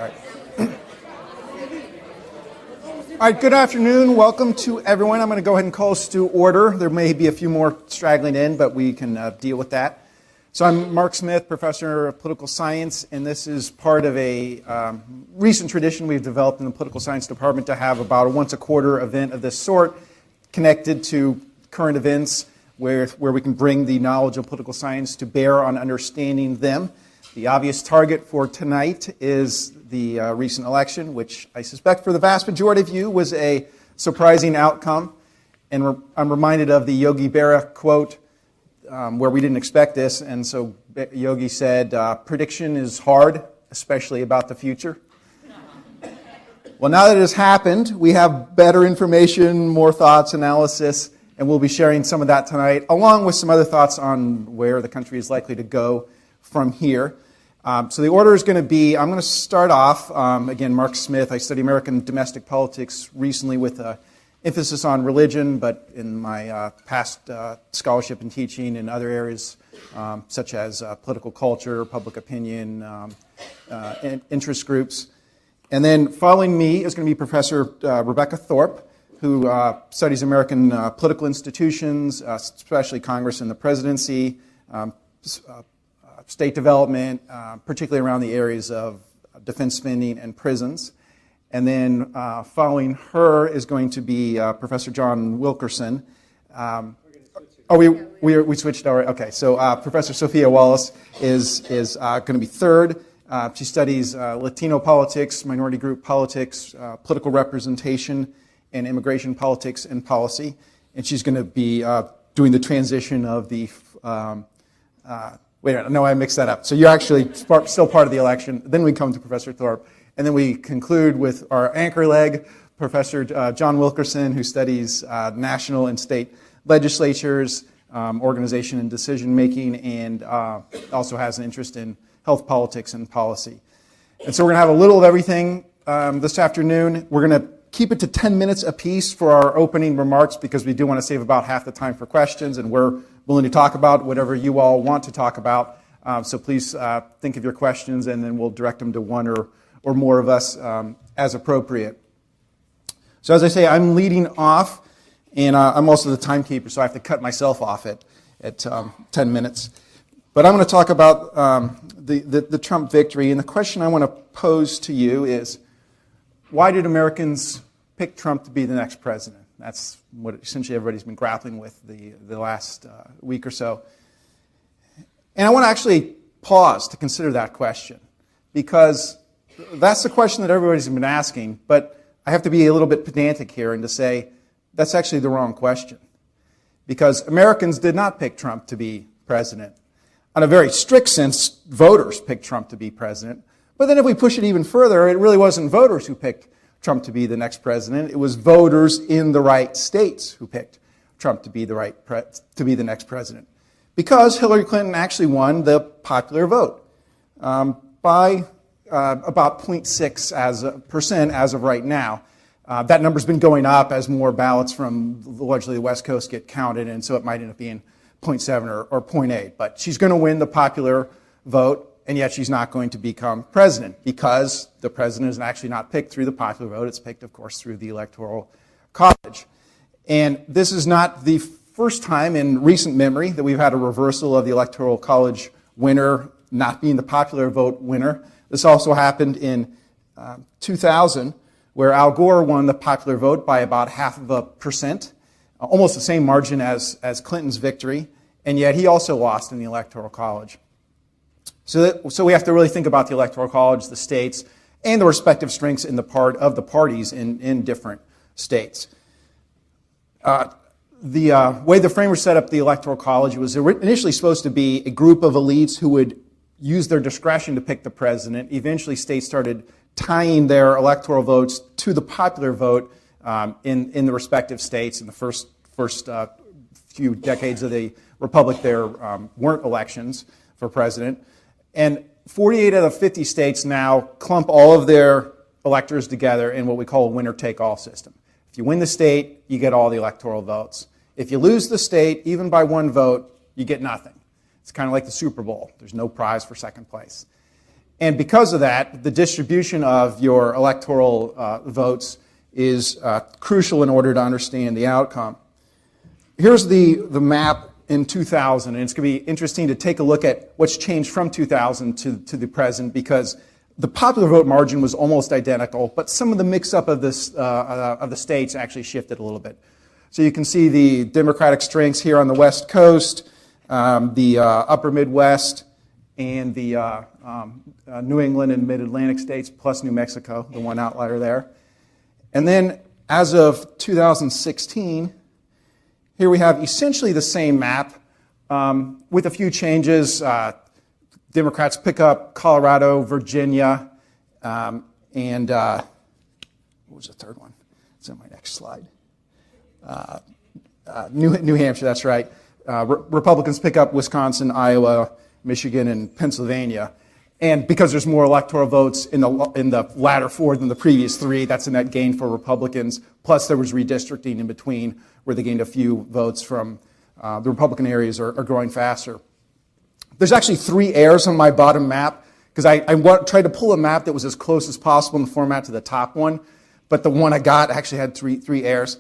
right. All right, good afternoon. Welcome to everyone. I'm going to go ahead and call us to order. There may be a few more straggling in, but we can deal with that. So I'm Mark Smith, professor of political science, and this is part of a recent tradition we've developed in the political science department to have about a once a quarter event of this sort connected to current events where we can bring the knowledge of political science to bear on understanding them. The obvious target for tonight is the recent election, which I suspect for the vast majority of you was a surprising outcome. And I'm reminded of the Yogi Berra quote where we didn't expect this. And so Yogi said, prediction is hard, especially about the future. Well, now that it has happened, we have better information, more thoughts, analysis, and we'll be sharing some of that tonight, along with some other thoughts on where the country is likely to go from here. So the order is going to be, I'm going to start off, again, Mark Smith. I study American domestic politics recently with an emphasis on religion, but in my past scholarship and teaching in other areas, such as political culture, public opinion, and interest groups. And then following me is going to be Professor Rebecca Thorpe, who studies American political institutions, especially Congress and the presidency, state development, particularly around the areas of defense spending and prisons. And then following her is going to be Professor John Wilkerson. We switched already. Okay, so Professor Sophia Wallace is going to be third. She studies Latino politics, minority group politics, political representation, and immigration politics and policy. And she's going to be doing the transition of the wait a minute, no, I mixed that up. So you're actually still part of the election. Then we come to Professor Thorpe. And then we conclude with our anchor leg, Professor John Wilkerson, who studies national and state legislatures, organization and decision making, and also has an interest in health politics and policy. And so we're going to have a little of everything this afternoon. We're going to keep it to 10 minutes apiece for our opening remarks because we do want to save about half the time for questions, and we're willing to talk about whatever you all want to talk about. So please think of your questions, and then we'll direct them to one or more of us as appropriate. So as I say, I'm leading off, and I'm also the timekeeper, so I have to cut myself off at 10 minutes. But I'm going to talk about the Trump victory, and the question I want to pose to you is, why did Americans pick Trump to be the next president? That's what essentially everybody's been grappling with the last week or so. And I want to actually pause to consider that question, because that's the question that everybody's been asking, but I have to be a little bit pedantic here and to say that's actually the wrong question. Because Americans did not pick Trump to be president. On a very strict sense, voters picked Trump to be president. But then if we push it even further, it really wasn't voters who picked Trump to be the next president. It was voters in the right states who picked Trump to be the next president. Because Hillary Clinton actually won the popular vote by about 0.6% as of right now. That number's been going up as more ballots from largely the West Coast get counted, and so it might end up being 0.7 or 0.8. But she's going to win the popular vote, and yet she's not going to become president because the president is actually not picked through the popular vote. It's picked, of course, through the Electoral College. And this is not the first time in recent memory that we've had a reversal of the Electoral College winner not being the popular vote winner. This also happened in 2000, where Al Gore won the popular vote by about 0.5%, almost the same margin as Clinton's victory, and yet he also lost in the Electoral College. So we have to really think about the Electoral College, the states, and the respective strengths in the parties in different states. The way the framers set up the Electoral College was initially supposed to be a group of elites who would use their discretion to pick the president. Eventually, states started tying their electoral votes to the popular vote in the respective states. In the first few decades of the Republic, there weren't elections for president. And 48 out of 50 states now clump all of their electors together in what we call a winner-take-all system. If you win the state, you get all the electoral votes. If you lose the state, even by one vote, you get nothing. It's kind of like the Super Bowl. There's no prize for second place. And because of that, the distribution of your electoral votes is crucial in order to understand the outcome. Here's the map in 2000, and it's going to be interesting to take a look at what's changed from 2000 to the present, because the popular vote margin was almost identical, but some of the mix-up of the states actually shifted a little bit. So you can see the Democratic strengths here on the West Coast, the Upper Midwest, and the New England and Mid-Atlantic states, plus New Mexico, the one outlier there. And then as of 2016, here we have essentially the same map with a few changes. Democrats pick up Colorado, Virginia, and what was the third one? It's on my next slide. New Hampshire, that's right. Republicans pick up Wisconsin, Iowa, Michigan, and Pennsylvania. And because there's more electoral votes in the latter four than the previous three, that's a net gain for Republicans. Plus, there was redistricting in between where they gained a few votes from the Republican areas are growing faster. There's actually 3 errors on my bottom map because I tried to pull a map that was as close as possible in the format to the top one, but the one I got actually had three errors.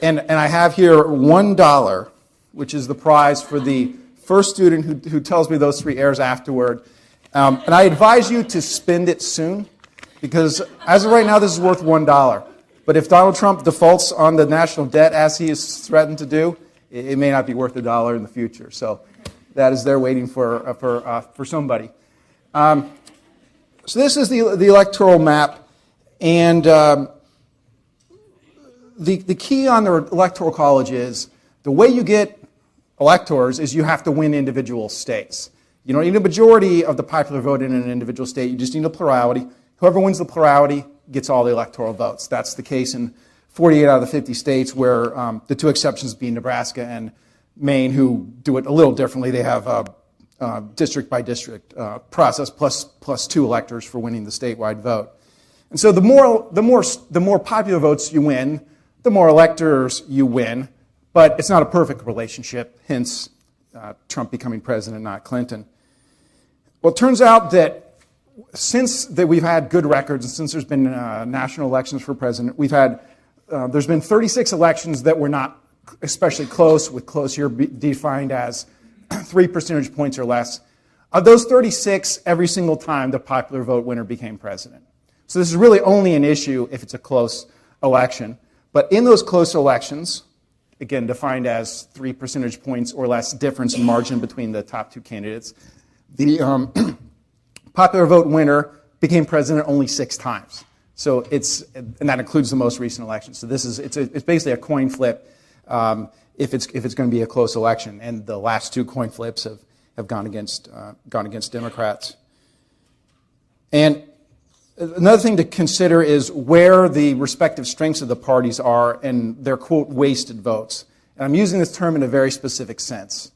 And I have here $1, which is the prize for the first student who tells me those 3 errors afterward. And I advise you to spend it soon, because as of right now, this is worth $1. But if Donald Trump defaults on the national debt, as he has threatened to do, it may not be worth $1 in the future. So that is there waiting for somebody. So this is the electoral map, and the key on the electoral college is the way you get electors is you have to win individual states. You don't need a majority of the popular vote in an individual state. You just need a plurality. Whoever wins the plurality gets all the electoral votes. That's the case in 48 out of the 50 states, where the 2 exceptions being Nebraska and Maine, who do it a little differently. They have a district-by-district process plus 2 electors for winning the statewide vote. And so the more popular votes you win, the more electors you win. But it's not a perfect relationship, hence Trump becoming president, not Clinton. Well, it turns out that since that we've had good records, and since there's been national elections for president, there's been 36 elections that were not especially close, with close here defined as 3 percentage points or less. Of those 36, every single time the popular vote winner became president. So this is really only an issue if it's a close election. But in those close elections, again defined as 3 percentage points or less difference in margin between the top 2 candidates, the popular vote winner became president only 6 times. So and that includes the most recent election. So it's basically a coin flip if it's going to be a close election. And the last 2 coin flips have gone against Democrats. And another thing to consider is where the respective strengths of the parties are and their, quote, wasted votes. And I'm using this term in a very specific sense,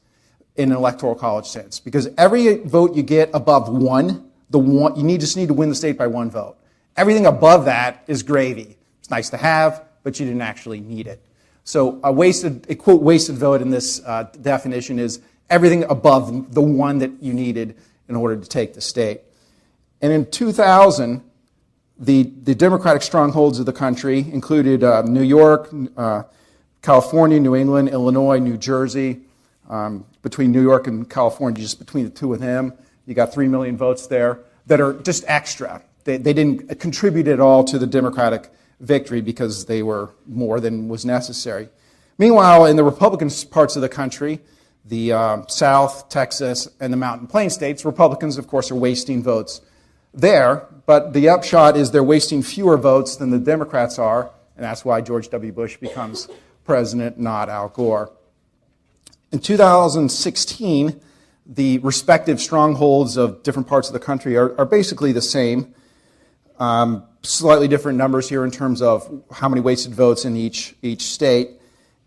in an electoral college sense, because every vote you get above 1, you just need to win the state by 1 vote. Everything above that is gravy. It's nice to have, but you didn't actually need it. So a quote wasted vote in this definition is everything above the 1 that you needed in order to take the state. And in 2000, the Democratic strongholds of the country included New York, California, New England, Illinois, New Jersey. Between New York and California, just between the 2 of them, you got 3 million votes there that are just extra. They didn't contribute at all to the Democratic victory because they were more than was necessary. Meanwhile, in the Republican parts of the country, the South, Texas, and the Mountain Plain states, Republicans, of course, are wasting votes there, but the upshot is they're wasting fewer votes than the Democrats are, and that's why George W. Bush becomes president, not Al Gore. In 2016, the respective strongholds of different parts of the country are basically the same. Slightly different numbers here in terms of how many wasted votes in each state.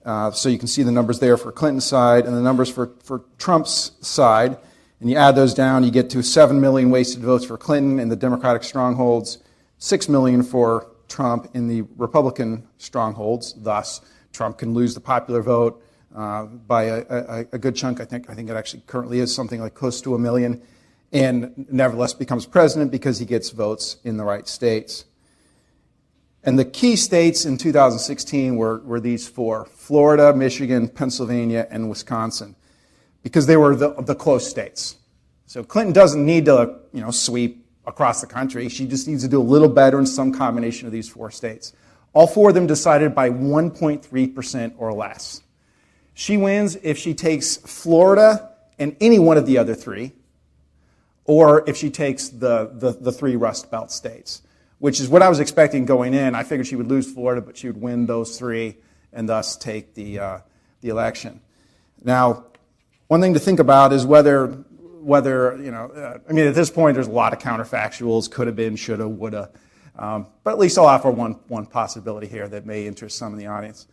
So you can see the numbers there for Clinton's side and the numbers for Trump's side. And you add those down, you get to 7 million wasted votes for Clinton in the Democratic strongholds, 6 million for Trump in the Republican strongholds. Thus, Trump can lose the popular vote by a good chunk. I think it actually currently is something like close to 1 million. and nevertheless becomes president because he gets votes in the right states. And the key states in 2016 were these four: Florida, Michigan, Pennsylvania, and Wisconsin, because they were the close states. So Clinton doesn't need to, sweep across the country. She just needs to do a little better in some combination of these four states. All four of them decided by 1.3% or less. She wins if she takes Florida and any one of the other three, or if she takes the three Rust Belt states, which is what I was expecting going in. I figured she would lose Florida, but she would win those three and thus take the election. Now, one thing to think about is whether at this point there's a lot of counterfactuals, could have been, should have, would have, but at least I'll offer one possibility here that may interest some in the audience.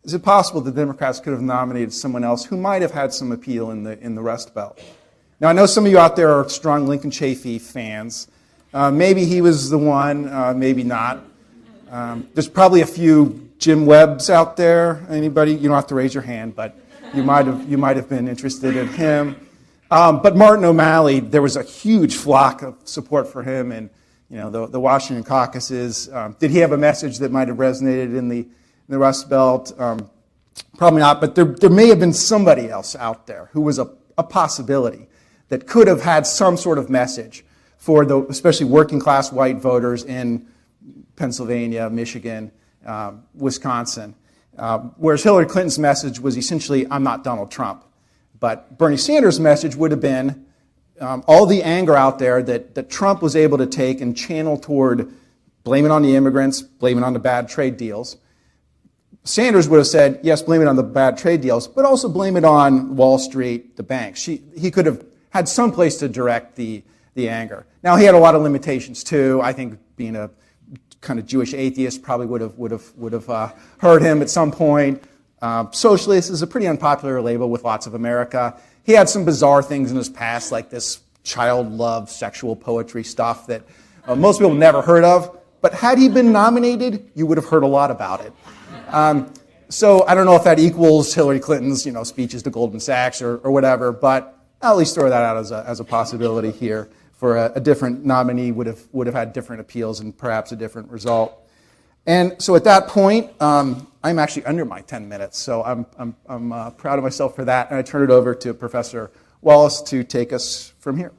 Is it possible the Democrats could have nominated someone else who might have had some appeal in the Rust Belt? Now, I know some of you out there are strong Lincoln Chafee fans. Maybe he was the one, maybe not. There's probably a few Jim Webbs out there. Anybody? You don't have to raise your hand, but you might have been interested in him. But Martin O'Malley, there was a huge flock of support for him, and the Washington caucuses. Did he have a message that might have resonated in the Rust Belt? Probably not. But there may have been somebody else out there who was a possibility that could have had some sort of message for especially working class white voters in Pennsylvania, Michigan, Wisconsin. Whereas Hillary Clinton's message was essentially, I'm not Donald Trump. But Bernie Sanders' message would have been all the anger out there that Trump was able to take and channel toward blame it on the immigrants, blame it on the bad trade deals. Sanders would have said, yes, blame it on the bad trade deals, but also blame it on Wall Street, the banks. He could have had some place to direct the anger. Now, he had a lot of limitations too. I think being a kind of Jewish atheist probably would have hurt him at some point. Socialist is a pretty unpopular label with lots of America. He had some bizarre things in his past, like this child love, sexual poetry stuff that most people never heard of. But had he been nominated, you would have heard a lot about it. So I don't know if that equals Hillary Clinton's, speeches to Goldman Sachs or whatever, but I'll at least throw that out as a possibility here for a different nominee would have had different appeals and perhaps a different result. And so at that point, I'm actually under my 10 minutes, so I'm proud of myself for that. And I turn it over to Professor Wallace to take us from here.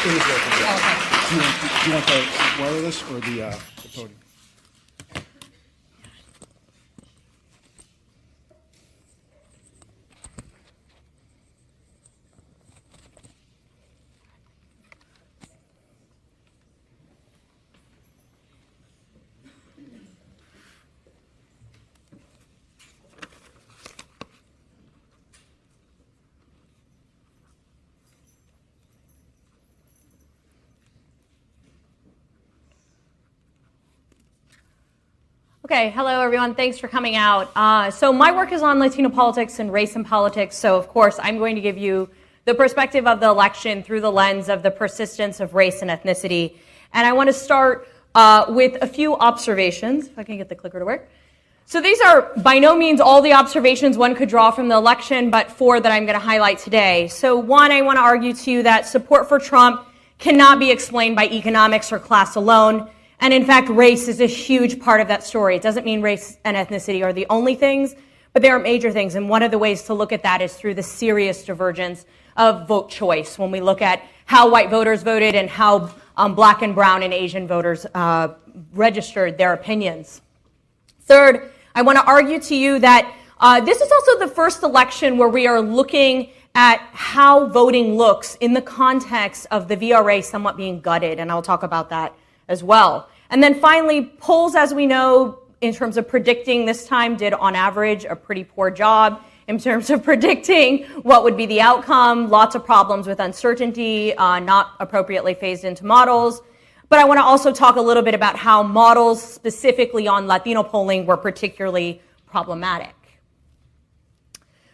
Do you want the wireless or the podium? Okay, hello everyone. Thanks for coming out. So my work is on Latino politics and race and politics. So of course, I'm going to give you the perspective of the election through the lens of the persistence of race and ethnicity. And I want to start with a few observations, if I can get the clicker to work. So these are by no means all the observations one could draw from the election, but four that I'm going to highlight today. So one, I want to argue to you that support for Trump cannot be explained by economics or class alone. And in fact, race is a huge part of that story. It doesn't mean race and ethnicity are the only things, but they are major things. And one of the ways to look at that is through the serious divergence of vote choice. When we look at how white voters voted and how black and brown and Asian voters registered their opinions. Third, I want to argue to you that this is also the first election where we are looking at how voting looks in the context of the VRA somewhat being gutted, and I'll talk about that as well. And then finally, polls, as we know, in terms of predicting this time, did on average a pretty poor job in terms of predicting what would be the outcome. Lots of problems with uncertainty, not appropriately phased into models. But I want to also talk a little bit about how models specifically on Latino polling were particularly problematic.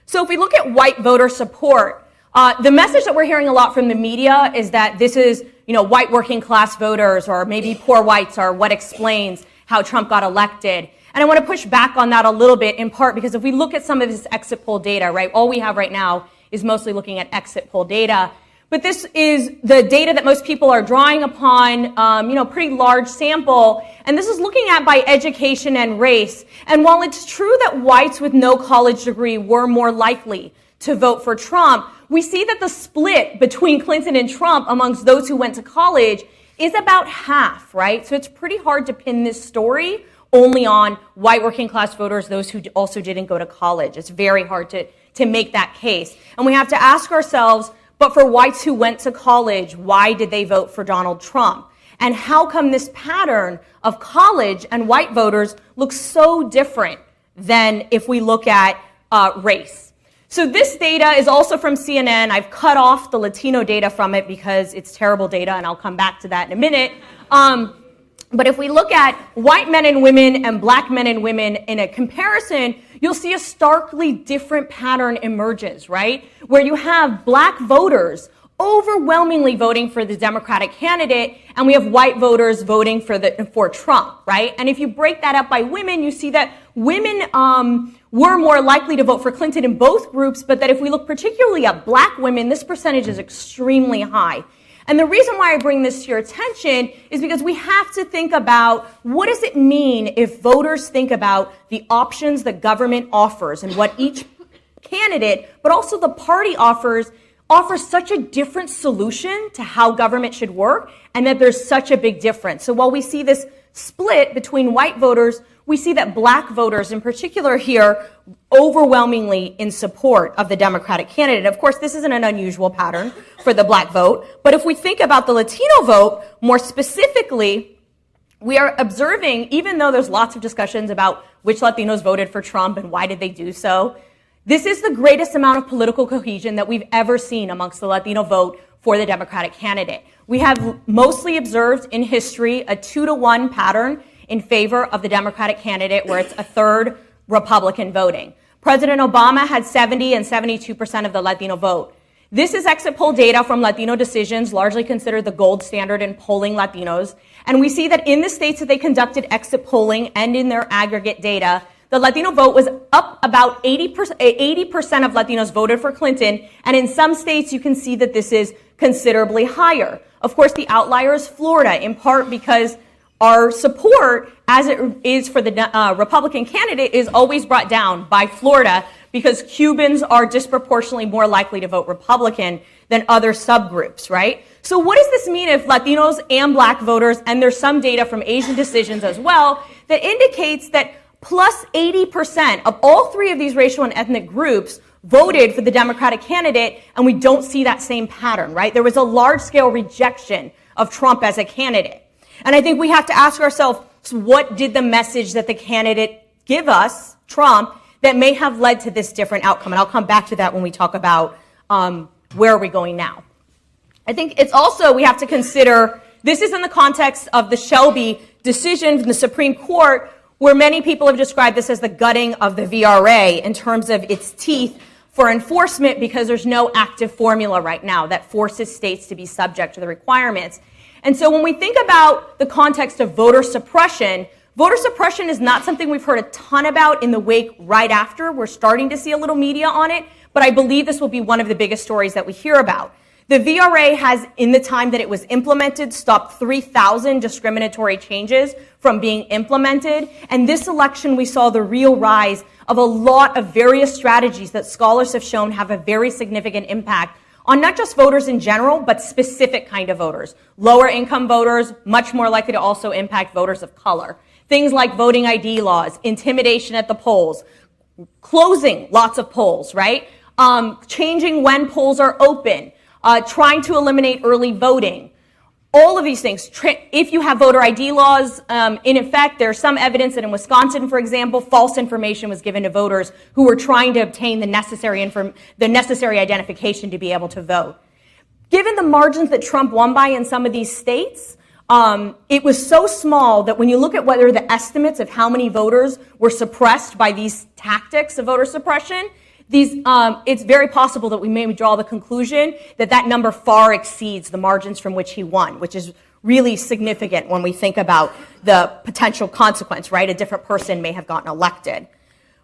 So if we look at white voter support, the message that we're hearing a lot from the media is that this is, white working class voters or maybe poor whites are what explains how Trump got elected. And I want to push back on that a little bit, in part because if we look at some of this exit poll data, right, all we have right now is mostly looking at exit poll data. But this is the data that most people are drawing upon, pretty large sample. And this is looking at by education and race. And while it's true that whites with no college degree were more likely to vote for Trump, we see that the split between Clinton and Trump amongst those who went to college is about half, right? So it's pretty hard to pin this story only on white working class voters, those who also didn't go to college. It's very hard to make that case. And we have to ask ourselves, but for whites who went to college, why did they vote for Donald Trump? And how come this pattern of college and white voters looks so different than if we look at race? So this data is also from CNN. I've cut off the Latino data from it because it's terrible data, and I'll come back to that in a minute. But if we look at white men and women and black men and women in a comparison, you'll see a starkly different pattern emerges, right? Where you have black voters overwhelmingly voting for the Democratic candidate, and we have white voters voting for Trump, right? And if you break that up by women, you see that women were more likely to vote for Clinton in both groups, but that if we look particularly at black women, this percentage is extremely high. And the reason why I bring this to your attention is because we have to think about what does it mean if voters think about the options that government offers and what each candidate, but also the party offers such a different solution to how government should work, and that there's such a big difference. So while we see this split between white voters, we see that black voters in particular here overwhelmingly in support of the Democratic candidate. Of course, this isn't an unusual pattern for the black vote, but if we think about the Latino vote more specifically, we are observing, even though there's lots of discussions about which Latinos voted for Trump and why did they do so, this is the greatest amount of political cohesion that we've ever seen amongst the Latino vote for the Democratic candidate. We have mostly observed in history a 2-to-1 pattern in favor of the Democratic candidate where it's a third Republican voting. President Obama had 70 and 72% of the Latino vote. This is exit poll data from Latino Decisions, largely considered the gold standard in polling Latinos. And we see that in the states that they conducted exit polling and in their aggregate data, the Latino vote was up about 80% of Latinos voted for Clinton. And in some states, you can see that this is considerably higher. Of course, the outlier is Florida, in part because our support, as it is for the Republican candidate, is always brought down by Florida because Cubans are disproportionately more likely to vote Republican than other subgroups, right? So what does this mean if Latinos and black voters, and there's some data from Asian Decisions as well, that indicates that plus 80% of all three of these racial and ethnic groups voted for the Democratic candidate, and we don't see that same pattern, right? There was a large-scale rejection of Trump as a candidate. And I think we have to ask ourselves, what did the message that the candidate give us, Trump, that may have led to this different outcome? And I'll come back to that when we talk about where are we going now. I think it's also, we have to consider, this is in the context of the Shelby decision from the Supreme Court, where many people have described this as the gutting of the VRA in terms of its teeth for enforcement, because there's no active formula right now that forces states to be subject to the requirements. And so when we think about the context of voter suppression is not something we've heard a ton about in the wake right after. We're starting to see a little media on it, but I believe this will be one of the biggest stories that we hear about. The VRA has, in the time that it was implemented, stopped 3,000 discriminatory changes from being implemented. And this election, we saw the real rise of a lot of various strategies that scholars have shown have a very significant impact on not just voters in general, but specific kind of voters. Lower income voters, much more likely to also impact voters of color. Things like voting ID laws, intimidation at the polls, closing lots of polls, right? Changing when polls are open, trying to eliminate early voting. All of these things, if you have voter ID laws in effect, there's some evidence that in Wisconsin, for example, false information was given to voters who were trying to obtain the necessary identification to be able to vote. Given the margins that Trump won by in some of these states, it was so small that when you look at whether the estimates of how many voters were suppressed by these tactics of voter suppression, it's very possible that we may draw the conclusion that that number far exceeds the margins from which he won, which is really significant when we think about the potential consequence, right? A different person may have gotten elected.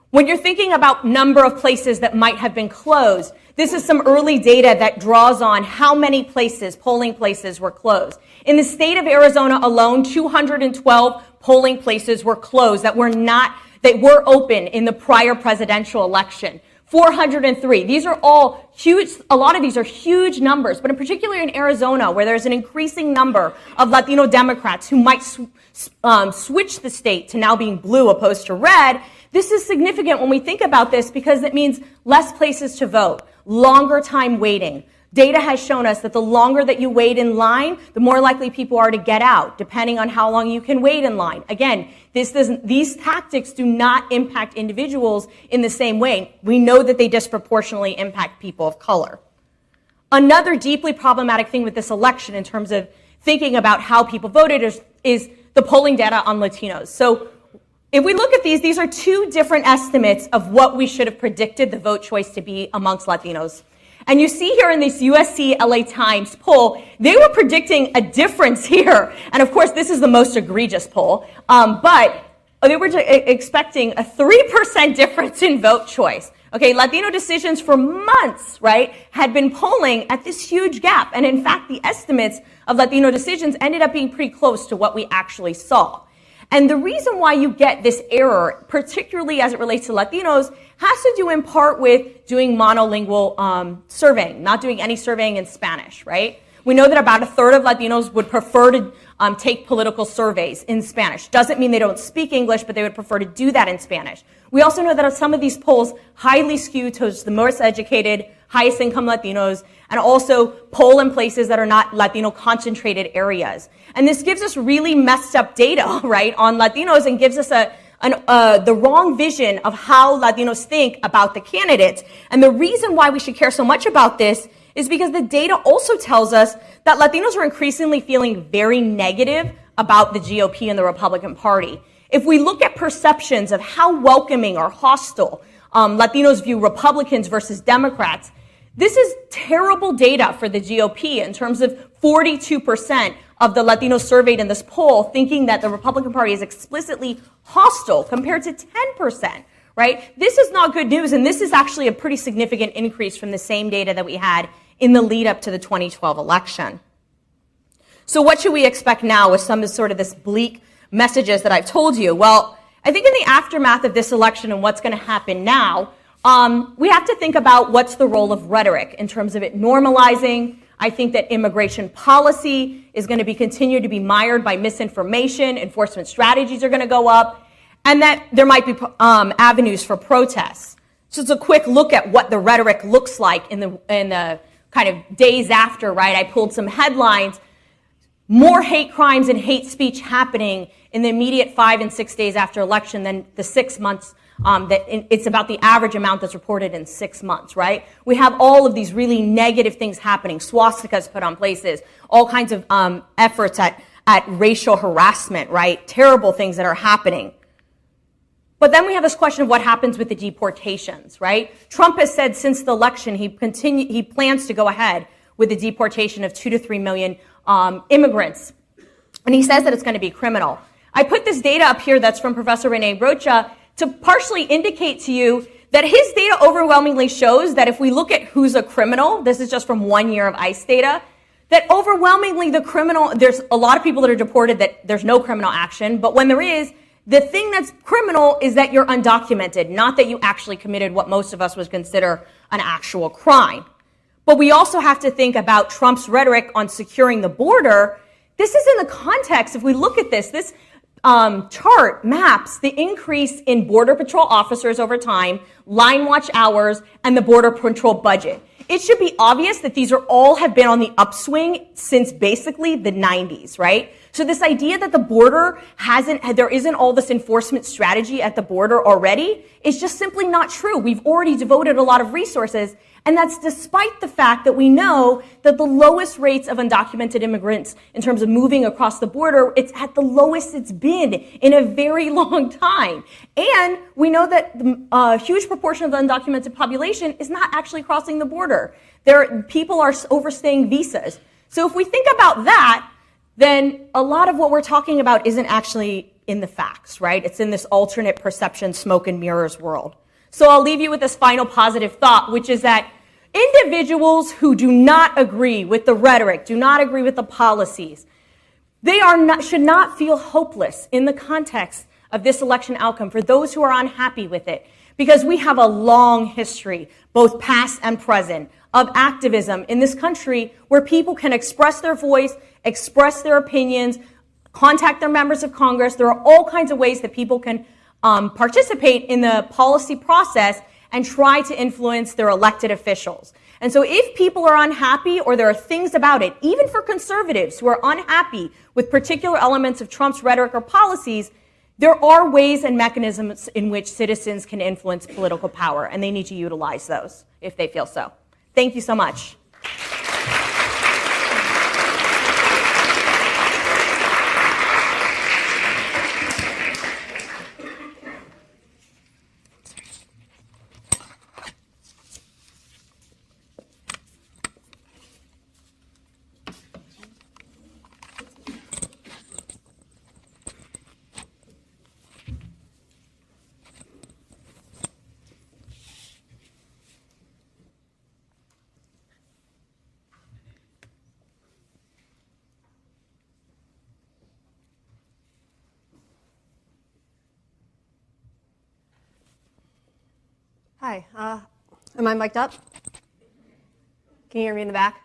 When you're thinking about number of places that might have been closed, this is some early data that draws on how many places, polling places, were closed. In the state of Arizona alone, 212 polling places were closed that were open in the prior presidential election. 403. These are all huge. A lot of these are huge numbers, but in particular in Arizona, where there's an increasing number of Latino Democrats who might switch the state to now being blue opposed to red. This is significant when we think about this because it means less places to vote, longer time waiting. Data has shown us that the longer that you wait in line, the more likely people are to get out, depending on how long you can wait in line. Again, these tactics do not impact individuals in the same way. We know that they disproportionately impact people of color. Another deeply problematic thing with this election in terms of thinking about how people voted is the polling data on Latinos. So if we look at these are two different estimates of what we should have predicted the vote choice to be amongst Latinos. And you see here in this USC LA Times poll, they were predicting a difference here. And of course, this is the most egregious poll. But they were expecting a 3% difference in vote choice. Okay, Latino decisions for months, right, had been polling at this huge gap. And in fact, the estimates of Latino decisions ended up being pretty close to what we actually saw. And the reason why you get this error, particularly as it relates to Latinos, has to do in part with doing monolingual surveying, not doing any surveying in Spanish, right? We know that about a third of Latinos would prefer to take political surveys in Spanish. Doesn't mean they don't speak English, but they would prefer to do that in Spanish. We also know that some of these polls highly skew towards the most educated, highest income Latinos, and also poll in places that are not Latino concentrated areas. And this gives us really messed up data, right, on Latinos and gives us the wrong vision of how Latinos think about the candidates. And the reason why we should care so much about this is because the data also tells us that Latinos are increasingly feeling very negative about the GOP and the Republican Party. If we look at perceptions of how welcoming or hostile Latinos view Republicans versus Democrats, this is terrible data for the GOP in terms of 42% of the Latinos surveyed in this poll thinking that the Republican Party is explicitly hostile compared to 10%, right? This is not good news, and this is actually a pretty significant increase from the same data that we had in the lead up to the 2012 election. So what should we expect now with some of sort of this bleak messages that I've told you? Well, I think in the aftermath of this election and what's going to happen now, we have to think about what's the role of rhetoric in terms of it normalizing. I think that immigration policy is going to continue to be mired by misinformation. Enforcement strategies are going to go up, and that there might be avenues for protests. So it's a quick look at what the rhetoric looks like in the kind of days after, right? I pulled some headlines. More hate crimes and hate speech happening in the immediate 5 and 6 days after election than the 6 months. It's about the average amount that's reported in 6 months, right? We have all of these really negative things happening, swastikas put on places, all kinds of efforts at racial harassment, right? Terrible things that are happening. But then we have this question of what happens with the deportations, right? Trump has said since the election he plans to go ahead with the deportation of 2 to 3 million immigrants. And he says that it's going to be criminal. I put this data up here that's from Professor Rene Rocha to partially indicate to you that his data overwhelmingly shows that if we look at who's a criminal, this is just from 1 year of ICE data, that overwhelmingly there's a lot of people that are deported that there's no criminal action, but when there is, the thing that's criminal is that you're undocumented, not that you actually committed what most of us would consider an actual crime. But we also have to think about Trump's rhetoric on securing the border. This is in the context, if we look at this chart maps the increase in Border Patrol officers over time, line watch hours, and the Border Patrol budget. It should be obvious that these have been on the upswing since basically the 90s, right? So this idea that the border there isn't all this enforcement strategy at the border already is just simply not true. We've already devoted a lot of resources, and that's despite the fact that we know that the lowest rates of undocumented immigrants in terms of moving across the border, it's at the lowest it's been in a very long time. And we know that a huge proportion of the undocumented population is not actually crossing the border. People are overstaying visas. So if we think about that, then a lot of what we're talking about isn't actually in the facts, right? It's in this alternate perception, smoke and mirrors world. So I'll leave you with this final positive thought, which is that individuals who do not agree with the rhetoric, do not agree with the policies, should not feel hopeless in the context of this election outcome for those who are unhappy with it. Because we have a long history, both past and present, of activism in this country where people can express their voice, express their opinions, contact their members of Congress. There are all kinds of ways that people can participate in the policy process and try to influence their elected officials. And so if people are unhappy or there are things about it, even for conservatives who are unhappy with particular elements of Trump's rhetoric or policies, there are ways and mechanisms in which citizens can influence political power, and they need to utilize those if they feel so. Thank you so much. Hi, am I mic'd up? Can you hear me in the back?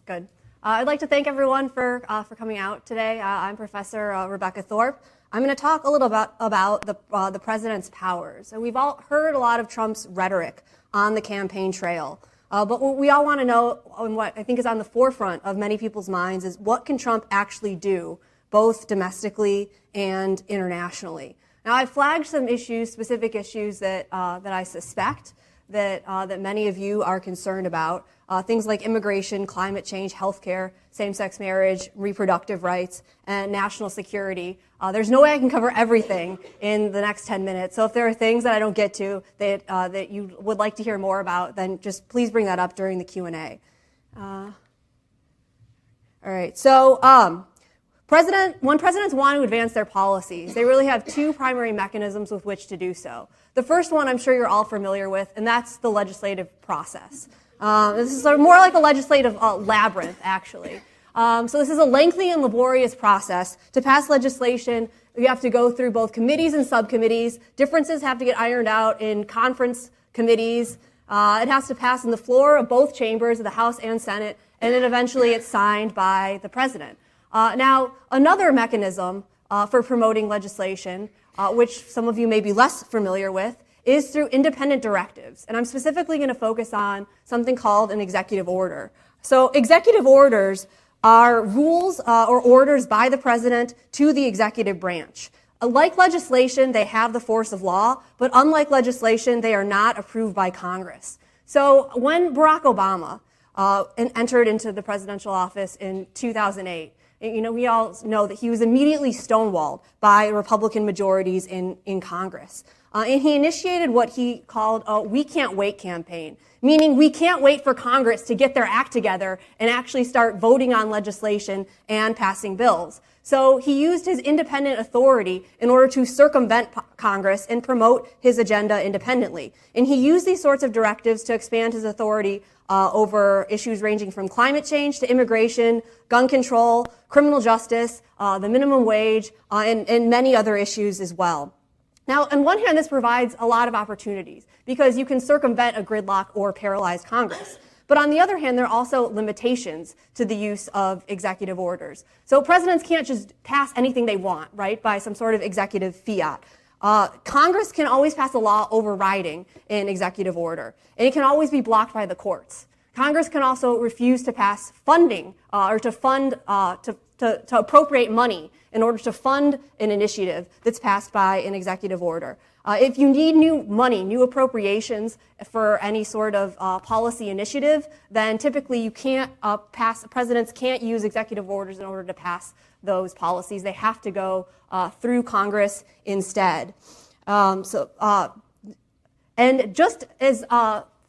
Good. I'd like to thank everyone for coming out today. I'm Professor Rebecca Thorpe. I'm going to talk a little about the president's powers. And we've all heard a lot of Trump's rhetoric on the campaign trail. But what we all want to know, and what I think is on the forefront of many people's minds, is what can Trump actually do, both domestically and internationally? Now, I've flagged some issues, specific issues that I suspect that many of you are concerned about. Things like immigration, climate change, healthcare, same-sex marriage, reproductive rights, and national security. There's no way I can cover everything in the next 10 minutes. So if there are things that I don't get to that you would like to hear more about, then just please bring that up during the Q&A. All right. So when presidents want to advance their policies, they really have two primary mechanisms with which to do so. The first one I'm sure you're all familiar with, and that's the legislative process. This is more like a legislative labyrinth, actually. So this is a lengthy and laborious process. To pass legislation, you have to go through both committees and subcommittees. Differences have to get ironed out in conference committees. It has to pass on the floor of both chambers of the House and Senate, and then eventually it's signed by the president. Now, another mechanism for promoting legislation, which some of you may be less familiar with, is through independent directives. And I'm specifically going to focus on something called an executive order. So executive orders are rules or orders by the president to the executive branch. Like legislation, they have the force of law, but unlike legislation, they are not approved by Congress. So when Barack Obama entered into the presidential office in 2008, we all know that he was immediately stonewalled by Republican majorities in Congress. And he initiated what he called a "we can't wait" campaign, meaning we can't wait for Congress to get their act together and actually start voting on legislation and passing bills. So he used his independent authority in order to circumvent Congress and promote his agenda independently. And he used these sorts of directives to expand his authority over issues ranging from climate change to immigration, gun control, criminal justice, the minimum wage, and many other issues as well. Now, on one hand, this provides a lot of opportunities because you can circumvent a gridlock or paralyzed Congress. But on the other hand, there are also limitations to the use of executive orders. So presidents can't just pass anything they want, right, by some sort of executive fiat. Congress can always pass a law overriding an executive order, and it can always be blocked by the courts. Congress can also refuse to pass funding or to fund to appropriate money in order to fund an initiative that's passed by an executive order. If you need new money, new appropriations for any sort of policy initiative, then typically you can't presidents can't use executive orders in order to pass those policies. They have to go through Congress instead. And just as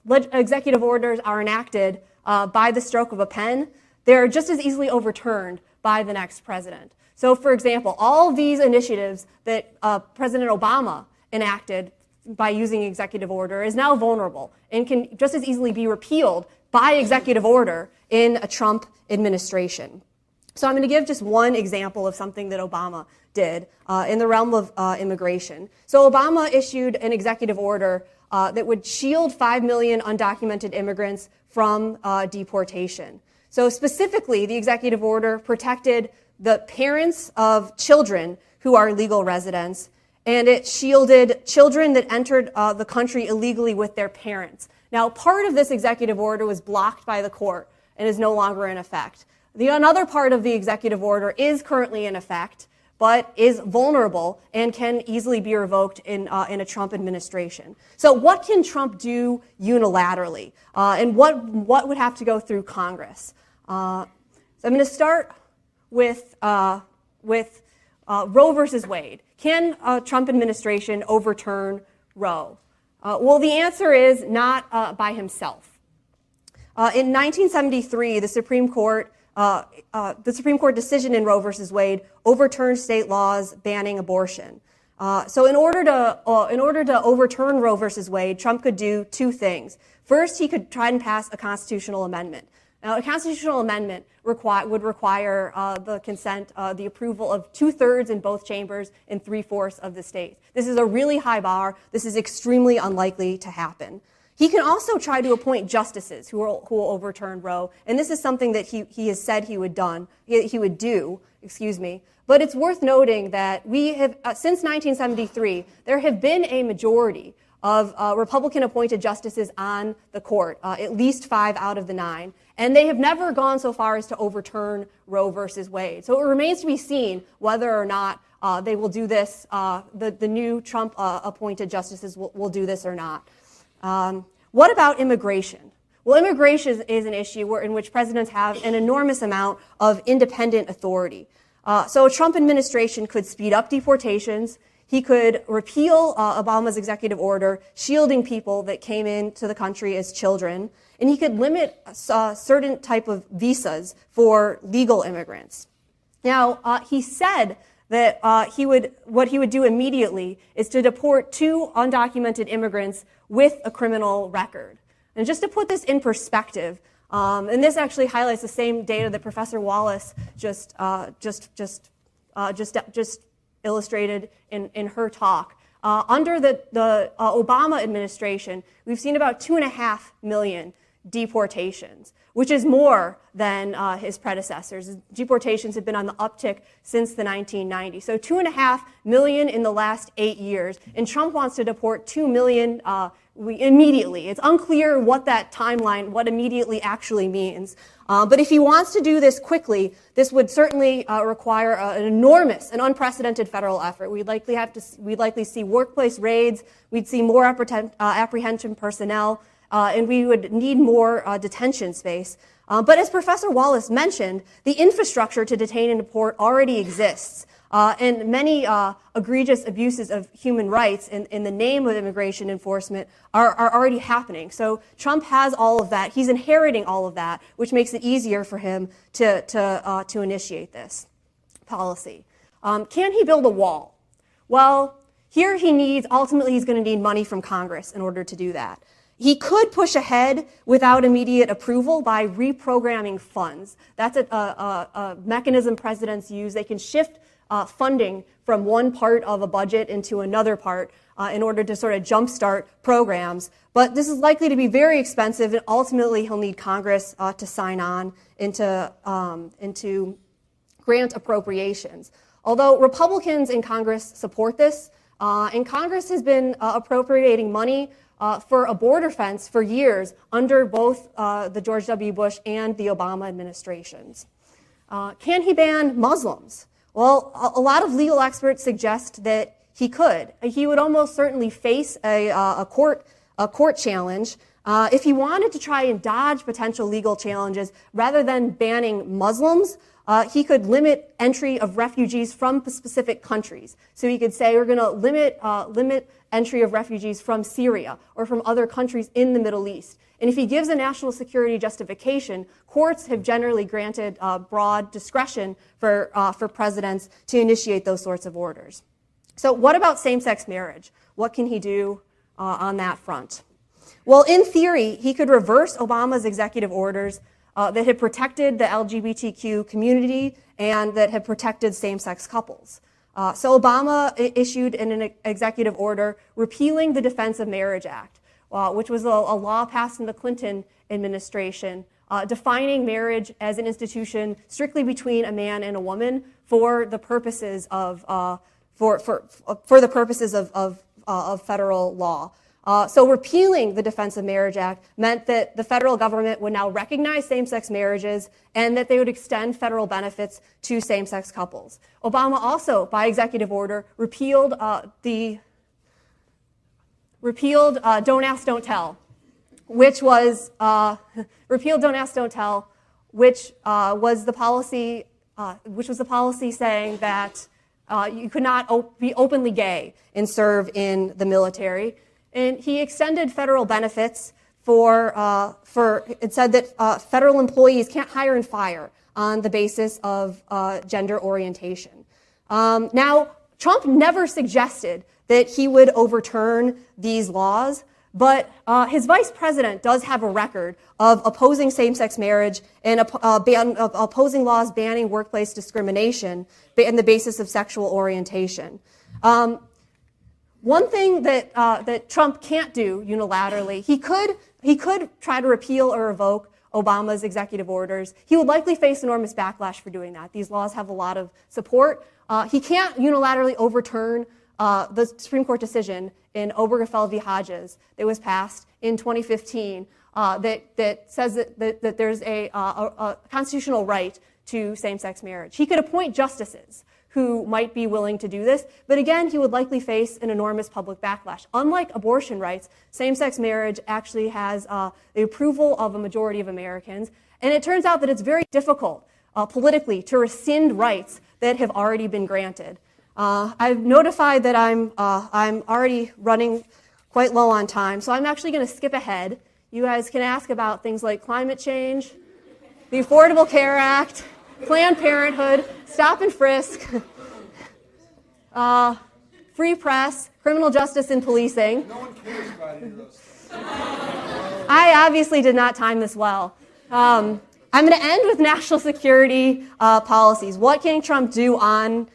executive orders are enacted by the stroke of a pen, they're just as easily overturned by the next president. So, for example, all these initiatives that President Obama enacted by using executive order is now vulnerable and can just as easily be repealed by executive order in a Trump administration. So I'm going to give just one example of something that Obama did in the realm of immigration. So Obama issued an executive order that would shield 5 million undocumented immigrants from deportation. So specifically, the executive order protected the parents of children who are legal residents, and it shielded children that entered the country illegally with their parents. Now, part of this executive order was blocked by the court and is no longer in effect. Another part of the executive order is currently in effect, but is vulnerable and can easily be revoked in a Trump administration. So what can Trump do unilaterally? And what would have to go through Congress? So I'm going to start with Roe versus Wade. Can a Trump administration overturn Roe? Well, the answer is not by himself. In 1973, the Supreme Court decision in Roe versus Wade overturned state laws banning abortion. So in order to overturn Roe versus Wade, Trump could do two things. First, he could try and pass a constitutional amendment. Now, a constitutional amendment would require the consent, the approval of 2/3 in both chambers and 3/4 of the states. This is a really high bar. This is extremely unlikely to happen. He can also try to appoint justices who will overturn Roe, and this is something that he has said he would do. But it's worth noting that we have, since 1973, there have been a majority of Republican-appointed justices on the court, at least 5 out of the 9, and they have never gone so far as to overturn Roe versus Wade. So it remains to be seen whether or not they will do this, the new Trump-appointed justices will do this or not. What about immigration? Well, immigration is an issue in which presidents have an enormous amount of independent authority. So a Trump administration could speed up deportations. He could repeal Obama's executive order shielding people that came into the country as children, and he could limit certain type of visas for legal immigrants. Now, he said that what he would do immediately is to deport 2 undocumented immigrants with a criminal record. And just to put this in perspective, and this actually highlights the same data that Professor Wallace just illustrated in her talk. Under the Obama administration, we've seen about 2.5 million deportations, which is more than his predecessors. Deportations have been on the uptick since the 1990s. So 2.5 million in the last 8 years, and Trump wants to deport 2 million immediately. It's unclear what that timeline, what immediately actually means. But if he wants to do this quickly, this would certainly require an enormous and unprecedented federal effort. We'd likely see workplace raids. We'd see more apprehension personnel. And we would need more detention space. But as Professor Wallace mentioned, the infrastructure to detain and deport already exists. And many egregious abuses of human rights in the name of immigration enforcement are already happening. So Trump has all of that. He's inheriting all of that, which makes it easier for him to initiate this policy. Can he build a wall? Well, here ultimately he's going to need money from Congress in order to do that. He could push ahead without immediate approval by reprogramming funds. That's a mechanism presidents use. They can shift funding from one part of a budget into another part in order to sort of jumpstart programs. But this is likely to be very expensive, and ultimately he'll need Congress to sign on into grant appropriations. Although Republicans in Congress support this, and Congress has been appropriating money for a border fence for years under both the George W. Bush and the Obama administrations. Can he ban Muslims? Well, a lot of legal experts suggest that he could. He would almost certainly face a court challenge. If he wanted to try and dodge potential legal challenges, rather than banning Muslims, he could limit entry of refugees from specific countries. So he could say, we're going to limit entry of refugees from Syria or from other countries in the Middle East. And if he gives a national security justification, courts have generally granted broad discretion for presidents to initiate those sorts of orders. So what about same-sex marriage? What can he do on that front? Well, in theory, he could reverse Obama's executive orders that had protected the LGBTQ community and that had protected same-sex couples. So Obama issued an executive order repealing the Defense of Marriage Act, which was a law passed in the Clinton administration, defining marriage as an institution strictly between a man and a woman for the purposes of federal law. So repealing the Defense of Marriage Act meant that the federal government would now recognize same-sex marriages and that they would extend federal benefits to same-sex couples. Obama also, by executive order, repealed Don't Ask, Don't Tell, which was the policy saying that you could not be openly gay and serve in the military. And he extended federal benefits it said that federal employees can't hire and fire on the basis of gender orientation. Now, Trump never suggested that he would overturn these laws, but his vice president does have a record of opposing same-sex marriage and opposing laws banning workplace discrimination on the basis of sexual orientation. One thing that Trump can't do unilaterally, he could try to repeal or revoke Obama's executive orders. He would likely face enormous backlash for doing that. These laws have a lot of support. He can't unilaterally overturn the Supreme Court decision in Obergefell v. Hodges that was passed in 2015 that says that there's a constitutional right to same-sex marriage. He could appoint justices who might be willing to do this, but again, he would likely face an enormous public backlash. Unlike abortion rights, same-sex marriage actually has the approval of a majority of Americans, and it turns out that it's very difficult politically to rescind rights that have already been granted. I've notified that I'm already running quite low on time, so I'm actually going to skip ahead. You guys can ask about things like climate change, the Affordable Care Act, Planned Parenthood, stop and frisk, free press, criminal justice and policing. No one cares about any of those things. I obviously did not time this well. I'm going to end with national security policies. What can Trump do on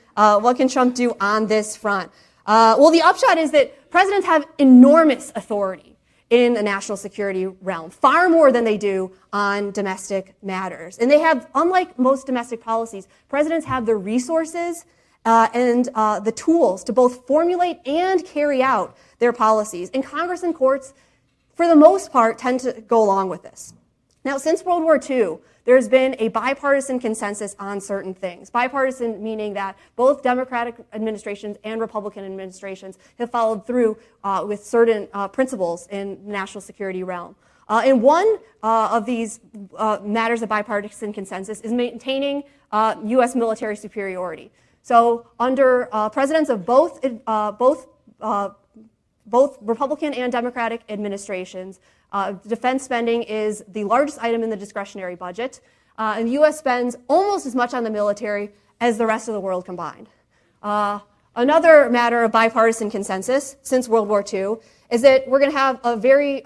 this front? Well, the upshot is that presidents have enormous authority in the national security realm, far more than they do on domestic matters. And they have, unlike most domestic policies, presidents have the resources and the tools to both formulate and carry out their policies. And Congress and courts, for the most part, tend to go along with this. Now, since World War II, there's been a bipartisan consensus on certain things. Bipartisan meaning that both Democratic administrations and Republican administrations have followed through with certain principles in the national security realm. And one of these matters of bipartisan consensus is maintaining U.S. military superiority. So under presidents of both Republican and Democratic administrations, defense spending is the largest item in the discretionary budget, and the U.S. spends almost as much on the military as the rest of the world combined. Another matter of bipartisan consensus since World War II is that we're going to have a very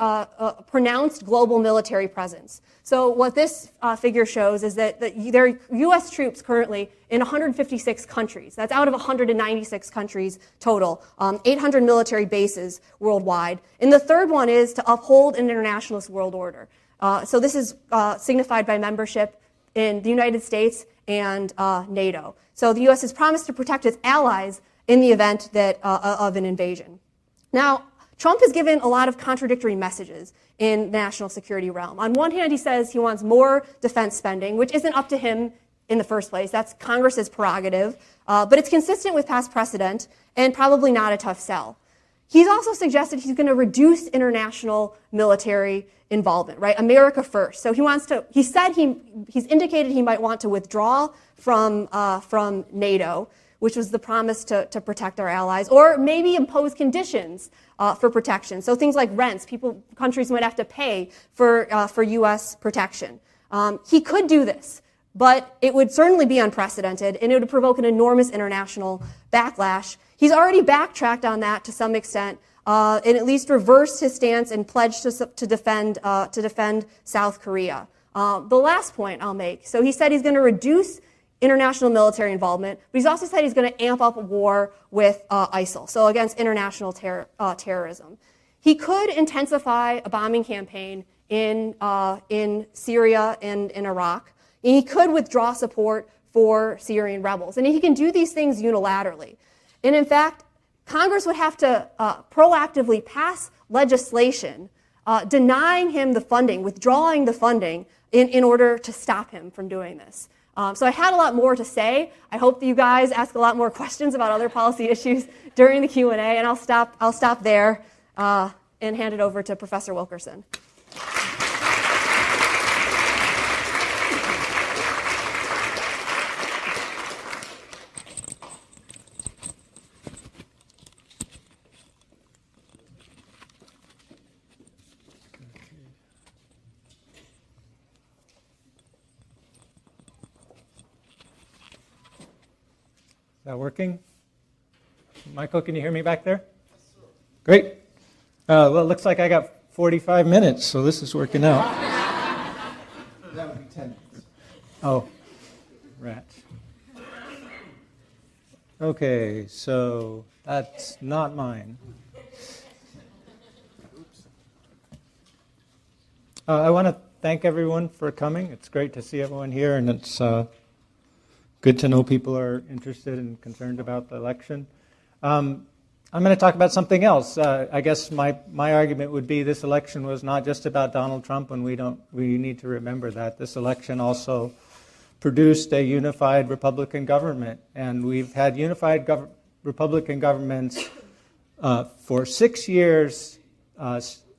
pronounced global military presence. So what this figure shows is that there are U.S. troops currently in 156 countries. That's out of 196 countries total, 800 military bases worldwide. And the third one is to uphold an internationalist world order. So this is signified by membership in the United States and NATO. So the U.S. has promised to protect its allies in the event of an invasion. Now, Trump has given a lot of contradictory messages in the national security realm. On one hand, he says he wants more defense spending, which isn't up to him in the first place. That's Congress's prerogative. But it's consistent with past precedent and probably not a tough sell. He's also suggested he's going to reduce international military involvement, right? America first. So he's indicated he might want to withdraw from NATO, which was the promise to protect our allies, or maybe impose conditions for protection. So things like rents, countries might have to pay for U.S. protection. He could do this, but it would certainly be unprecedented, and it would provoke an enormous international backlash. He's already backtracked on that to some extent, and at least reversed his stance and pledged to defend South Korea. The last point I'll make, so he said he's going to reduce international military involvement, but he's also said he's going to amp up war with ISIL, so against international terrorism. He could intensify a bombing campaign in Syria and in Iraq, and he could withdraw support for Syrian rebels. And he can do these things unilaterally. And in fact, Congress would have to proactively pass legislation denying him the funding, withdrawing the funding in order to stop him from doing this. So I had a lot more to say. I hope that you guys ask a lot more questions about other policy issues during the Q&A, and I'll stop there and hand it over to Professor Wilkerson. Is that working? Michael, can you hear me back there? Great. Well, it looks like I got 45 minutes, so this is working out. That would be 10 minutes. Oh, rats. Okay, so that's not mine. I want to thank everyone for coming. It's great to see everyone here, and it's good to know people are interested and concerned about the election. I'm going to talk about something else. I guess my argument would be this election was not just about Donald Trump, and we need to remember that. This election also produced a unified Republican government, and we've had unified Republican governments for 6 years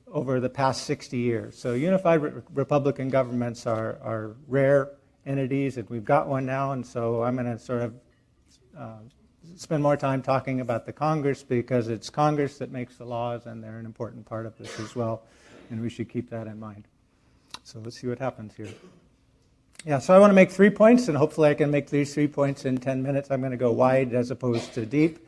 over the past 60 years. So unified Republican governments are rare entities, and we've got one now, and so I'm going to sort of spend more time talking about the Congress, because it's Congress that makes the laws, and they're an important part of this as well, and we should keep that in mind. So let's see what happens here. Yeah, so I want to make 3 points, and hopefully I can make these 3 points in 10 minutes. I'm going to go wide as opposed to deep.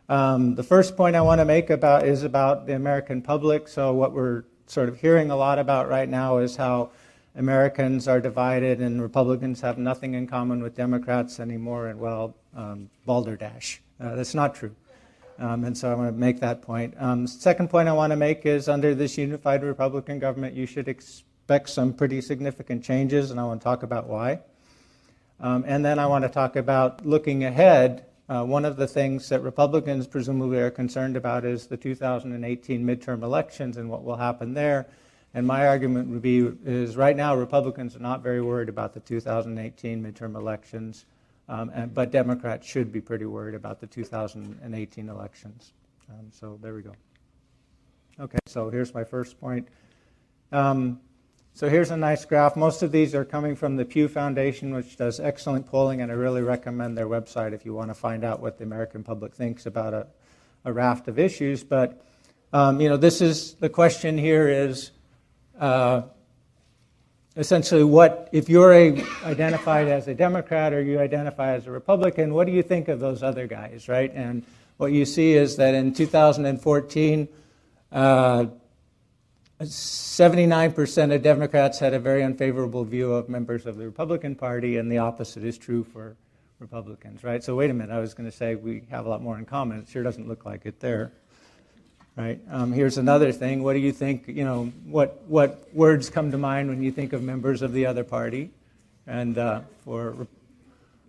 The first point I want to make is about the American public. So what we're sort of hearing a lot about right now is how Americans are divided and Republicans have nothing in common with Democrats anymore, and well, balderdash. That's not true. And so I want to make that point. Second point I want to make is under this unified Republican government, you should expect some pretty significant changes, and I want to talk about why. And then I want to talk about looking ahead. One of the things that Republicans presumably are concerned about is the 2018 midterm elections and what will happen there. And my argument would be is right now Republicans are not very worried about the 2018 midterm elections, but Democrats should be pretty worried about the 2018 elections. So there we go. Okay, so here's my first point. So here's a nice graph. Most of these are coming from the Pew Foundation, which does excellent polling, and I really recommend their website if you want to find out what the American public thinks about a raft of issues. But this is the question here is essentially what if you're identified as a Democrat or you identify as a Republican, what do you think of those other guys, right? And what you see is that in 2014, 79% of Democrats had a very unfavorable view of members of the Republican Party, and the opposite is true for Republicans, right? So wait a minute, I was going to say we have a lot more in common. It sure doesn't look like it there, right? Here's another thing. What do you think, what words come to mind when you think of members of the other party? And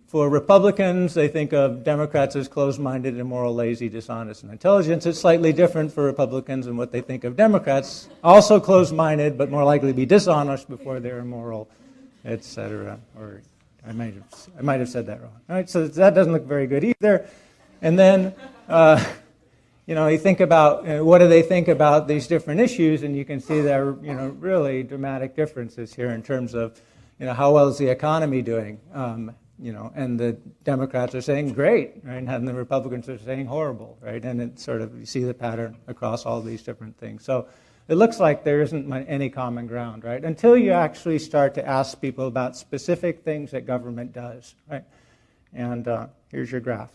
for Republicans, they think of Democrats as closed-minded, immoral, lazy, dishonest, and intelligent. It's slightly different for Republicans and what they think of Democrats, also closed-minded, but more likely to be dishonest before they're immoral, etc. Or I might have said that wrong. All right, so that doesn't look very good either. And then you think about what do they think about these different issues, and you can see there are really dramatic differences here in terms of how well is the economy doing, and the Democrats are saying great, right, and the Republicans are saying horrible, right, and it's sort of you see the pattern across all these different things. So it looks like there isn't any common ground, right, until you actually start to ask people about specific things that government does, right, and here's your graph.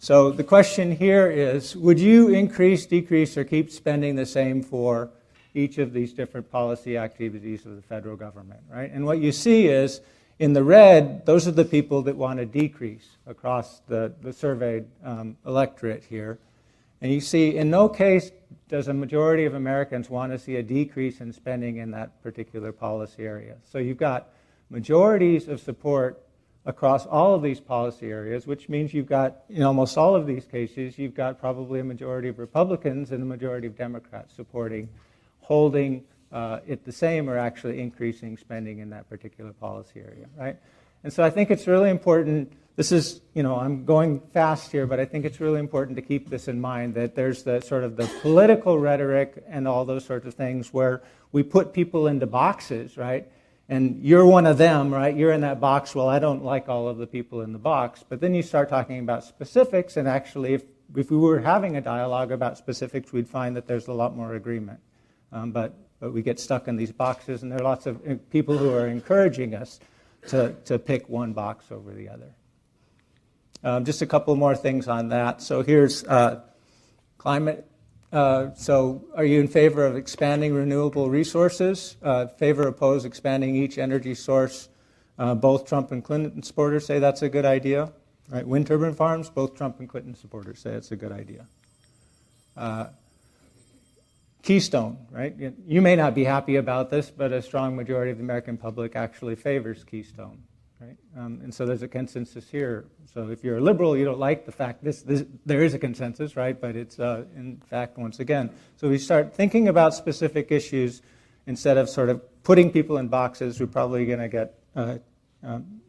So the question here is, would you increase, decrease, or keep spending the same for each of these different policy activities of the federal government, right? And what you see is, in the red, those are the people that want to decrease across the surveyed electorate here. And you see, in no case does a majority of Americans want to see a decrease in spending in that particular policy area. So you've got majorities of support across all of these policy areas, which means you've got, in almost all of these cases, you've got probably a majority of Republicans and a majority of Democrats supporting holding it the same or actually increasing spending in that particular policy area, right? And so I think it's really important, this is, I'm going fast here, but I think it's really important to keep this in mind, that there's the sort of the political rhetoric and all those sorts of things where we put people into boxes, right? And you're one of them, right? You're in that box. Well, I don't like all of the people in the box. But then you start talking about specifics, and actually, if we were having a dialogue about specifics, we'd find that there's a lot more agreement. But we get stuck in these boxes, and there are lots of people who are encouraging us to pick one box over the other. Just a couple more things on that. So here's climate. So are you in favor of expanding renewable resources? Favor, oppose expanding each energy source? Both Trump and Clinton supporters say that's a good idea. Right? Wind turbine farms, both Trump and Clinton supporters say it's a good idea. Keystone, right? You may not be happy about this, but a strong majority of the American public actually favors Keystone. Right? And so there's a consensus here. So if you're a liberal, you don't like the fact there is a consensus, right? But it's, in fact, once again. So we start thinking about specific issues instead of sort of putting people in boxes. We're probably going to get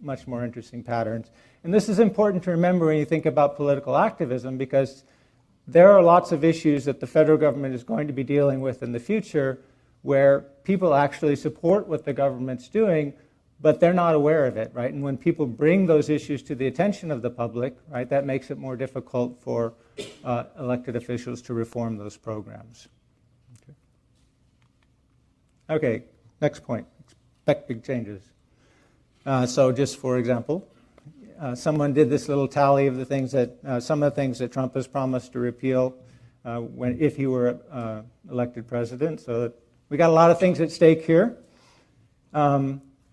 much more interesting patterns. And this is important to remember when you think about political activism, because there are lots of issues that the federal government is going to be dealing with in the future where people actually support what the government's doing, but they're not aware of it, right? And when people bring those issues to the attention of the public, right, that makes it more difficult for elected officials to reform those programs. Okay, next point. Expect big changes. So just for example, someone did this little tally of the things that, some of the things that Trump has promised to repeal if he were elected president. So we got a lot of things at stake here.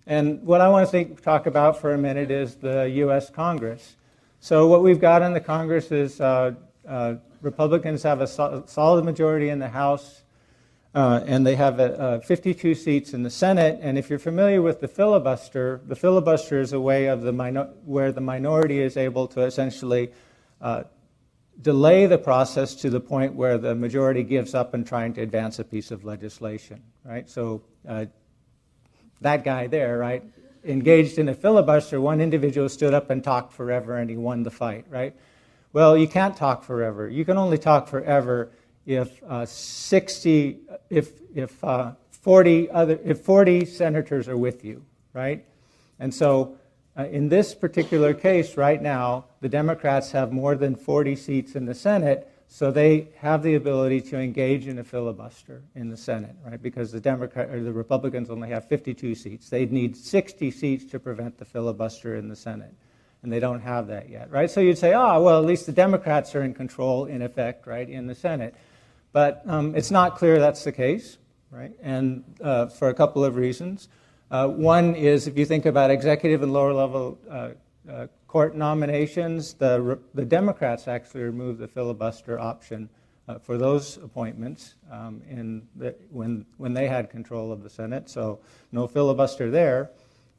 And what I want to talk about for a minute is the U.S. Congress. So what we've got in the Congress is Republicans have a solid majority in the House, and they have 52 seats in the Senate. And if you're familiar with the filibuster is a way of where the minority is able to essentially delay the process to the point where the majority gives up in trying to advance a piece of legislation, right? So that guy there, right, engaged in a filibuster, one individual stood up and talked forever and he won the fight, right? Well, you can't talk forever. You can only talk forever if 40 senators are with you, right? And so in this particular case right now, the Democrats have more than 40 seats in the Senate, so they have the ability to engage in a filibuster in the Senate, right? Because the Republicans only have 52 seats. They'd need 60 seats to prevent the filibuster in the Senate, and they don't have that yet, right? So you'd say, well, at least the Democrats are in control, in effect, right, in the Senate. But it's not clear that's the case, right? And for a couple of reasons. One is, if you think about executive and lower-level court nominations, the Democrats actually removed the filibuster option for those appointments when they had control of the Senate, so no filibuster there.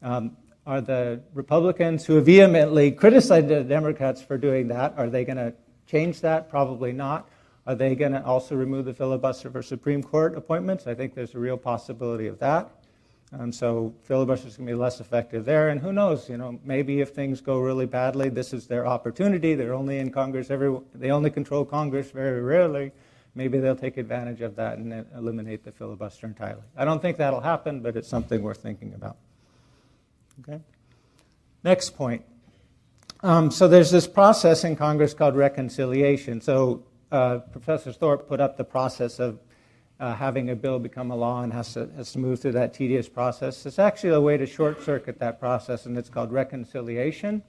Are the Republicans who have vehemently criticized the Democrats for doing that, are they going to change that? Probably not. Are they going to also remove the filibuster for Supreme Court appointments? I think there's a real possibility of that. So filibuster is going to be less effective there. And who knows, maybe if things go really badly, this is their opportunity. They're only in Congress, they only control Congress very rarely. Maybe they'll take advantage of that and eliminate the filibuster entirely. I don't think that'll happen, but it's something worth thinking about. Okay. Next point. So there's this process in Congress called reconciliation. So Professor Thorpe put up the process of having a bill become a law and has to move through that tedious process. It's actually a way to short-circuit that process, and it's called reconciliation.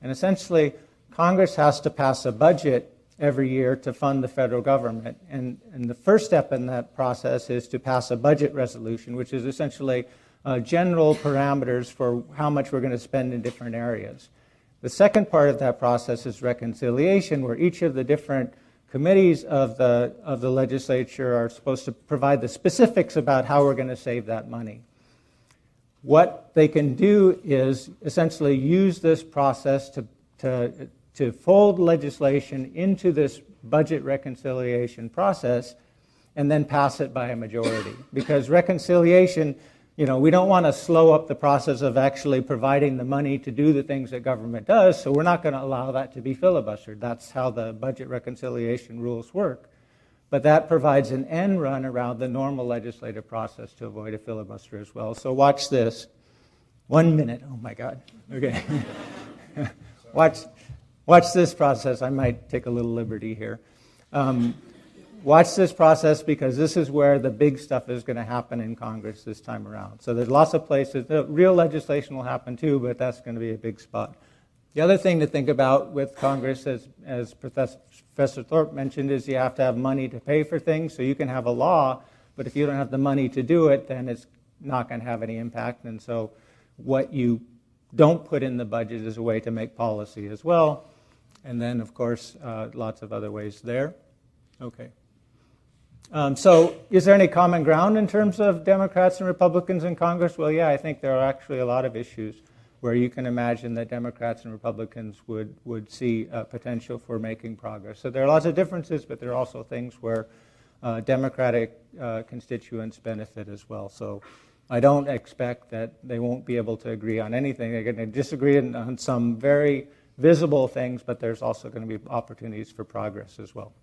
And essentially, Congress has to pass a budget every year to fund the federal government. And the first step in that process is to pass a budget resolution, which is essentially general parameters for how much we're going to spend in different areas. The second part of that process is reconciliation, where each of the different committees of the legislature are supposed to provide the specifics about how we're going to save that money. What they can do is essentially use this process to fold legislation into this budget reconciliation process and then pass it by a majority. Because reconciliation, we don't want to slow up the process of actually providing the money to do the things that government does, so we're not going to allow that to be filibustered. That's how the budget reconciliation rules work. But that provides an end run around the normal legislative process to avoid a filibuster as well. So watch this. 1 minute. Oh, my God. Okay. Watch this process. I might take a little liberty here. Watch this process because this is where the big stuff is going to happen in Congress this time around. So there's lots of places. The real legislation will happen too, but that's going to be a big spot. The other thing to think about with Congress, as Professor Thorpe mentioned, is you have to have money to pay for things. So you can have a law, but if you don't have the money to do it, then it's not going to have any impact. And so what you don't put in the budget is a way to make policy as well. And then, of course, lots of other ways there. Okay. So is there any common ground in terms of Democrats and Republicans in Congress? Well, yeah, I think there are actually a lot of issues where you can imagine that Democrats and Republicans would see potential for making progress. So there are lots of differences, but there are also things where Democratic constituents benefit as well. So I don't expect that they won't be able to agree on anything. They're going to disagree on some very visible things, but there's also going to be opportunities for progress as well.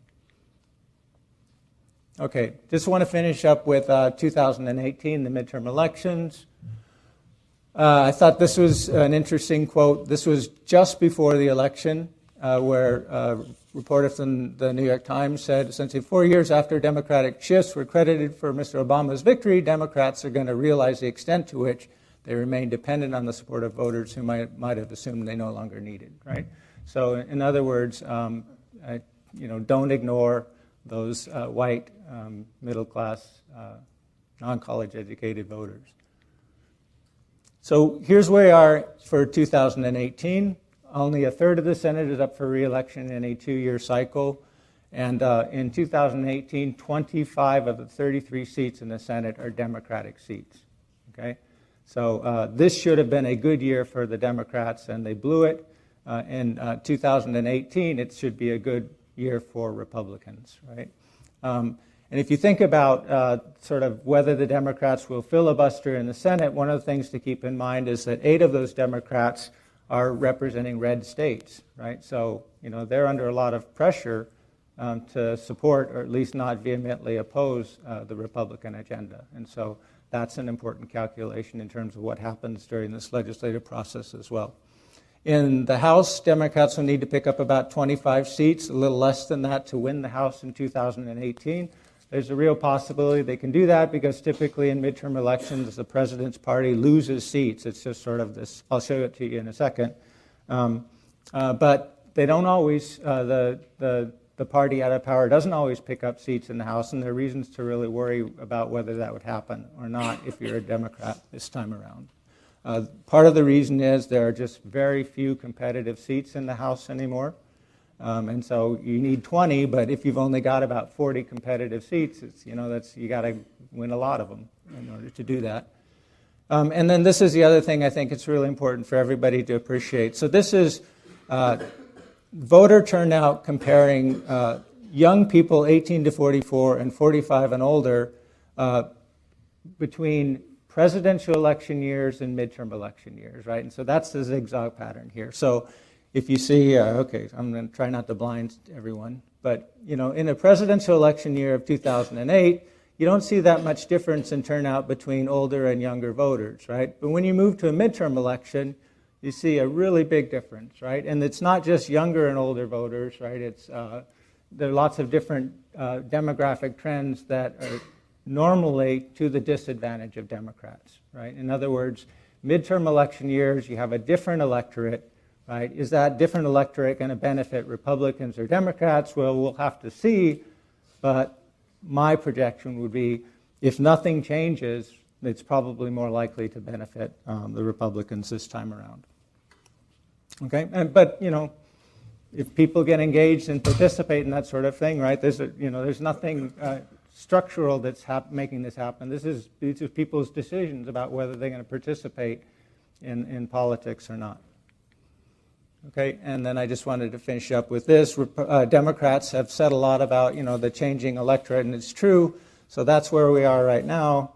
Okay, just want to finish up with 2018, the midterm elections. I thought this was an interesting quote. This was just before the election, where a reporter from the New York Times said, essentially, 4 years after Democratic shifts were credited for Mr. Obama's victory, Democrats are going to realize the extent to which they remain dependent on the support of voters who might have assumed they no longer needed, right? So in other words, don't ignore those white, middle-class, non-college educated voters. So here's where we are for 2018. Only a third of the Senate is up for re-election in a 2-year cycle. And in 2018, 25 of the 33 seats in the Senate are Democratic seats. Okay? So this should have been a good year for the Democrats, and they blew it. In 2018, it should be a good year for Republicans, right? And if you think about sort of whether the Democrats will filibuster in the Senate, one of the things to keep in mind is that 8 of those Democrats are representing red states, right? So, they're under a lot of pressure to support or at least not vehemently oppose the Republican agenda. And so that's an important calculation in terms of what happens during this legislative process as well. In the House, Democrats will need to pick up about 25 seats, a little less than that, to win the House in 2018. There's a real possibility they can do that because typically in midterm elections, the president's party loses seats. It's just sort of this. I'll show it to you in a second. But they don't always, the party out of power doesn't always pick up seats in the House, and there are reasons to really worry about whether that would happen or not if you're a Democrat this time around. Part of the reason is there are just very few competitive seats in the House anymore. And so you need 20, but if you've only got about 40 competitive seats, it's, you got to win a lot of them in order to do that. And then this is the other thing I think it's really important for everybody to appreciate. So this is voter turnout comparing young people 18 to 44 and 45 and older between presidential election years and midterm election years, right? And so that's the zigzag pattern here. So if you see, okay, I'm going to try not to blind everyone, but in a presidential election year of 2008, you don't see that much difference in turnout between older and younger voters, right? But when you move to a midterm election, you see a really big difference, right? And it's not just younger and older voters, right? There are lots of different demographic trends that are normally to the disadvantage of Democrats, right? In other words, midterm election years, you have a different electorate, right? Is that different electorate going to benefit Republicans or Democrats? Well, we'll have to see, but my projection would be if nothing changes, it's probably more likely to benefit the Republicans this time around. Okay, but if people get engaged and participate in that sort of thing, right? There's nothing structural that's making this happen. These are people's decisions about whether they're going to participate in politics or not. Okay, and then I just wanted to finish up with this. Democrats have said a lot about the changing electorate, and it's true. So that's where we are right now,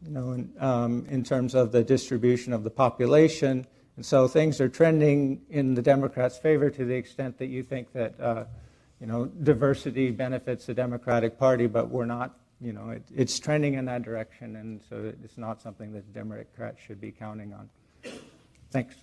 in terms of the distribution of the population. And so things are trending in the Democrats' favor to the extent that you think that diversity benefits the Democratic Party, but we're not. It's trending in that direction, and so it's not something that Democrats should be counting on. Thanks.